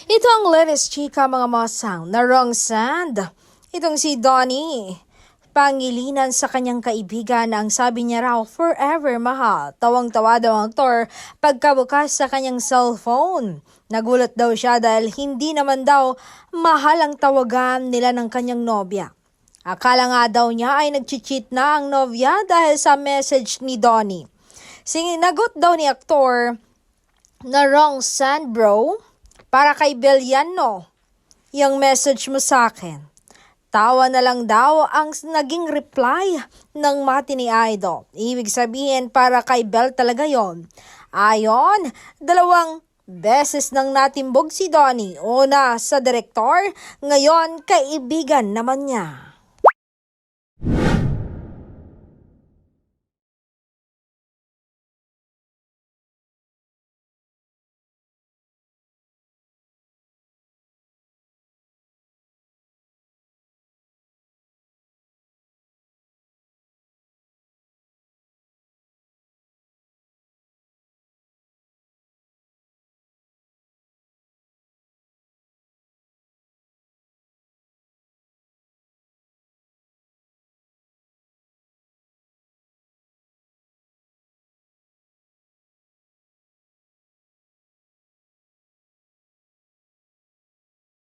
Ito ang latest chika mga masang na wrong sand. Itong si Donnie. Pangilinan sa kanyang kaibigan ang sabi niya raw forever mahal. Tawang-tawa daw ang aktor pagkabukas sa kanyang cellphone. Nagulat daw siya dahil hindi naman daw mahal ang tawagan nila ng kanyang nobya. Akala nga daw niya ay nag-cheat na ang nobya dahil sa message ni Donnie. Sinagot daw ni aktor na wrong sand bro. Para kay Bel yan, no? Yung message mo sa akin. Tawa na lang daw ang naging reply ng mati ni Idol. Ibig sabihin para kay Bel talaga yon. Ayon, 2 beses nang natimbog si Donnie. Una sa direktor, ngayon kaibigan naman niya.